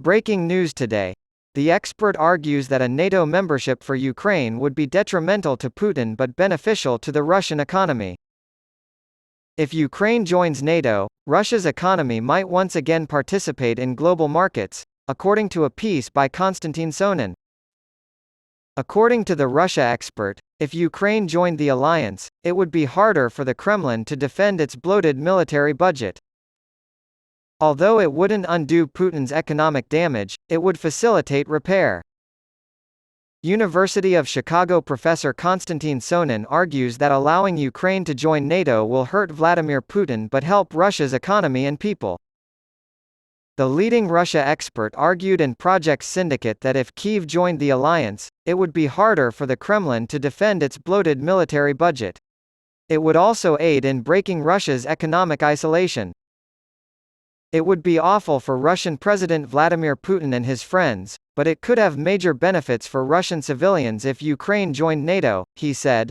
Breaking news today. The expert argues that a NATO membership for Ukraine would be detrimental to Putin but beneficial to the Russian economy. If Ukraine joins NATO, Russia's economy might once again participate in global markets, according to a piece by Konstantin Sonin. According to the Russia expert, if Ukraine joined the alliance, it would be harder for the Kremlin to defend its bloated military budget. Although it wouldn't undo Putin's economic damage, it would facilitate repair. University of Chicago professor Konstantin Sonin argues that allowing Ukraine to join NATO will hurt Vladimir Putin but help Russia's economy and people. The leading Russia expert argued in Project's Syndicate that if Kyiv joined the alliance, it would be harder for the Kremlin to defend its bloated military budget. It would also aid in breaking Russia's economic isolation. It would be awful for Russian President Vladimir Putin and his friends, but it could have major benefits for Russian civilians if Ukraine joined NATO, he said.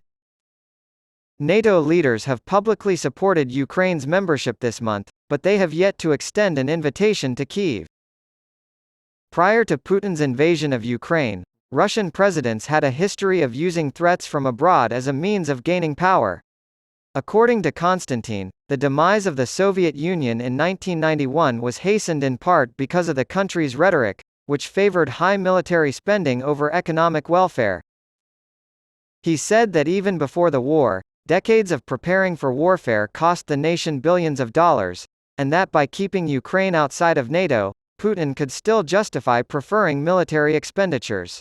NATO leaders have publicly supported Ukraine's membership this month, but they have yet to extend an invitation to Kyiv. Prior to Putin's invasion of Ukraine, Russian presidents had a history of using threats from abroad as a means of gaining power. According to Konstantin, the demise of the Soviet Union in 1991 was hastened in part because of the country's rhetoric, which favored high military spending over economic welfare. He said that even before the war, decades of preparing for warfare cost the nation billions of dollars, and that by keeping Ukraine outside of NATO, Putin could still justify preferring military expenditures.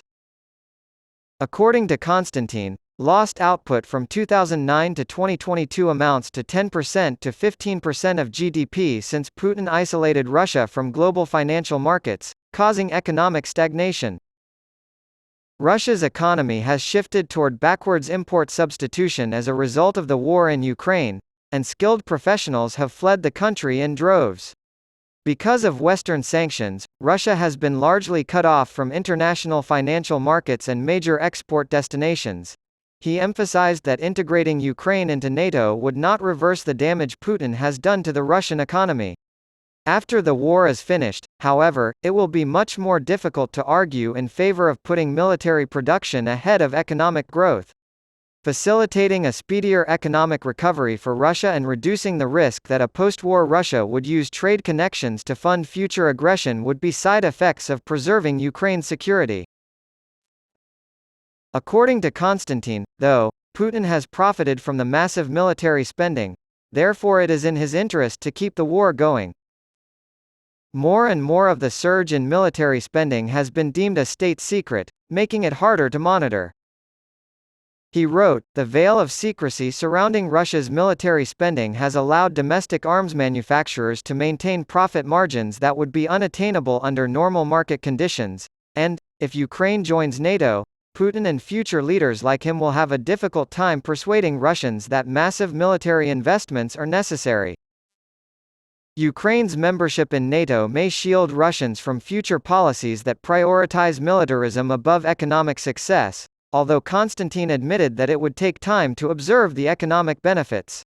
According to Konstantin, lost output from 2009 to 2022 amounts to 10% to 15% of GDP since Putin isolated Russia from global financial markets, causing economic stagnation. Russia's economy has shifted toward backwards import substitution as a result of the war in Ukraine, and skilled professionals have fled the country in droves. Because of Western sanctions, Russia has been largely cut off from international financial markets and major export destinations. He emphasized that integrating Ukraine into NATO would not reverse the damage Putin has done to the Russian economy. After the war is finished, however, it will be much more difficult to argue in favor of putting military production ahead of economic growth. Facilitating a speedier economic recovery for Russia and reducing the risk that a post-war Russia would use trade connections to fund future aggression would be side effects of preserving Ukraine's security. According to Konstantin, though, Putin has profited from the massive military spending, therefore it is in his interest to keep the war going. More and more of the surge in military spending has been deemed a state secret, making it harder to monitor. He wrote, "The veil of secrecy surrounding Russia's military spending has allowed domestic arms manufacturers to maintain profit margins that would be unattainable under normal market conditions, and, if Ukraine joins NATO, Putin and future leaders like him will have a difficult time persuading Russians that massive military investments are necessary." Ukraine's membership in NATO may shield Russians from future policies that prioritize militarism above economic success, although Konstantin admitted that it would take time to observe the economic benefits.